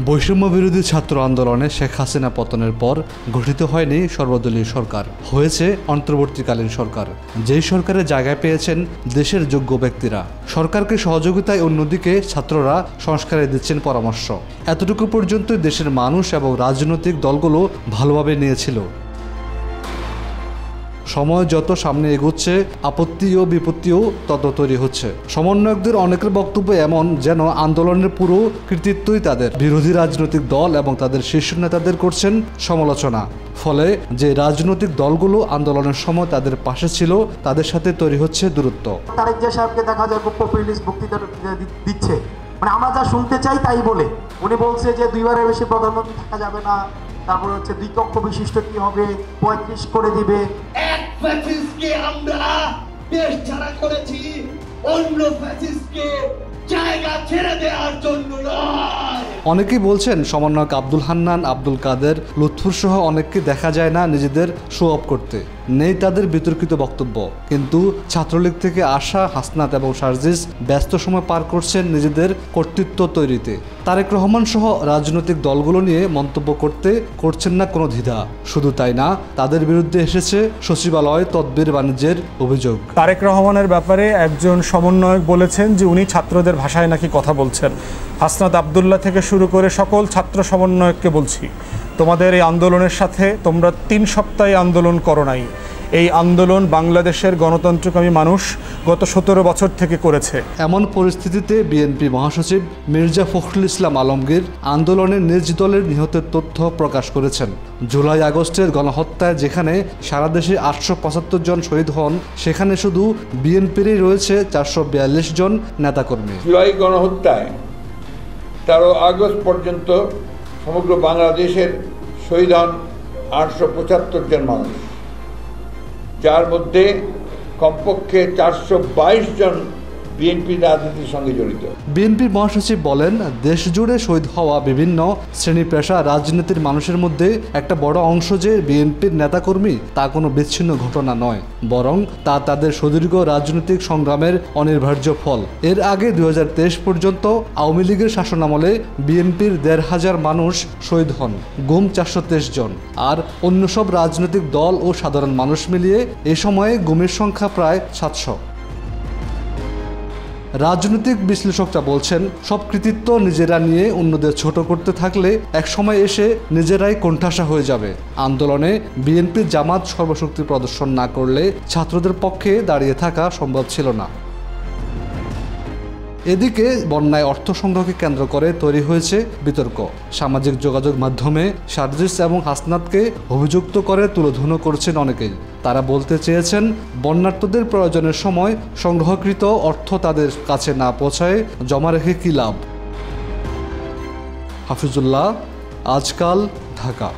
বৈষম্য বিরোধী ছাত্র আন্দোলনে শেখ হাসিনা পতনের পর গঠিত হয়নি সর্বদলীয় সরকার, হয়েছে অন্তর্বর্তীকালীন সরকার। যেই সরকারের জায়গায় পেয়েছেন দেশের যোগ্য ব্যক্তিরা। সরকারকে সহযোগিতায় অন্যদিকে ছাত্ররা সংস্কারে দিচ্ছেন পরামর্শ। এতটুকু পর্যন্তই দেশের মানুষ এবং রাজনৈতিক দলগুলো ভালোভাবে নিয়েছিল। সময় যত সামনে এগোচ্ছে, আপত্তি ও বিপত্তিও তত তৈরি হচ্ছে। সমন্বয়কদের অনেকের বক্তব্য এমন যেন আন্দোলনের পুরো কৃতিত্বই তাদের। বিরোধী রাজনৈতিক দল এবং তাদের শীর্ষ নেতাদের করছেন সমালোচনা। ফলে যে রাজনৈতিক দলগুলো আন্দোলনের সময় তাদের পাশে ছিল, তাদের সাথে তৈরি হচ্ছে দূরত্ব। তারেক জিয়া সাহেবকে দেখা যায় পপুলিস্ট বক্তৃতা দিচ্ছে, মানে আমরা যা শুনতে চাই তাই বলে। উনি বলছে যে 2 বারের বেশি প্রধানমন্ত্রী থাকা যাবে না, তারপরে হচ্ছে 2 কক্ষ বিশিষ্ট কি হবে, 35 করে দিবে। এক ফ্যাসিস্টকে আমরা দেশ ছাড়া করেছি, অন্য ফ্যাসিস্টকে জায়গা ছেড়ে দেওয়ার জন্য নয়। অনেকেই বলছেন সমন্বয়ক আব্দুল হান্নান, আব্দুল কাদের, লুৎফুর সহ অনেককে দেখা যায় না নিজেদের শো অফ করতে। নেই তাদের বিতর্কিত বক্তব্য। কিন্তু ছাত্রলীগ থেকে আসা হাসনাত এবং সার্জিস ব্যস্ত সময় পার করছেন নিজেদের কর্তৃত্ব তৈরিতে। তারেক রহমান সহ রাজনৈতিক দলগুলো নিয়ে মন্তব্য করছেন না কোনো দ্বিধা। শুধু তাই না, তাদের বিরুদ্ধে এসেছে সচিবালয় তদবির বাণিজ্যের অভিযোগ। তারেক রহমানের ব্যাপারে একজন সমন্বয়ক বলেছেন যে উনি ছাত্রদের ভাষায় নাকি কথা বলছেন। হাসনাত আবদুল্লাহ থেকে শুরু করে সকল ছাত্র সমন্বয়ককে বলছি, তোমাদের এই আন্দোলনের সাথে তোমরা 3 সপ্তাহে আন্দোলন করো নাই। এই আন্দোলন বাংলাদেশের গণতন্ত্রকামী মানুষ গত 17 বছর থেকে করেছে। এমন পরিস্থিতিতে বিএনপি মহাসচিব মির্জা ফখরুল ইসলাম আলমগীর আন্দোলনে নিজ দলের নিহতের তথ্য প্রকাশ করেছেন। জুলাই আগস্টের গণহত্যায় যেখানে সারা দেশে 875 জন শহীদ হন, সেখানে শুধু বিএনপিরই রয়েছে 442 জন নেতাকর্মী। জুলাই গণহত্যায় 13 আগস্ট পর্যন্ত সমগ্র বাংলাদেশের শহীদ হন 875 জন মানুষ, যার মধ্যে কমপক্ষে 422 জন বিএনপি রাজনীতির সঙ্গে জড়িত। বিএনপির মহাসচিব বলেন, দেশ জুড়ে শহীদ হওয়া বিভিন্ন শ্রেণী পেশা রাজনীতির মানুষের মধ্যে একটা বড় অংশ যে বিএনপির নেতাকর্মী, তা কোনো বিচ্ছিন্ন ঘটনা নয়, বরং তা তাদের সুদীর্ঘ রাজনৈতিক সংগ্রামের অনিবার্য ফল। এর আগে 2023 পর্যন্ত আওয়ামী লীগের শাসনামলে বিএনপির 1,500 মানুষ শহীদ হন, গুম 423 জন। আর অন্য সব রাজনৈতিক দল ও সাধারণ মানুষ মিলিয়ে এ সময়ে গুমের সংখ্যা প্রায় 700। রাজনৈতিক বিশ্লেষকরা বলছেন, সব কৃতিত্ব নিজেরা নিয়ে অন্যদের ছোট করতে থাকলে একসময় এসে নিজেরাই কোণঠাসা হয়ে যাবে। আন্দোলনে বিএনপি জামাত সর্বশক্তি প্রদর্শন না করলে ছাত্রদের পক্ষে দাঁড়িয়ে থাকা সম্ভব ছিল না। এদিকে বন্যায় অর্থ সংগ্রহকে কেন্দ্র করে তৈরি হয়েছে বিতর্ক। সামাজিক যোগাযোগ মাধ্যমে সার্জিস এবং হাসনাতকে অভিযুক্ত করে তুলোধুনো করছেন অনেকেই। তারা বলতে চেয়েছেন, বন্যার্তদের প্রয়োজনের সময় সংগ্রহকৃত অর্থ তাদের কাছে না পৌঁছায় জমা রেখে কী লাভ। হাফিজুল্লাহ, আজকাল, ঢাকা।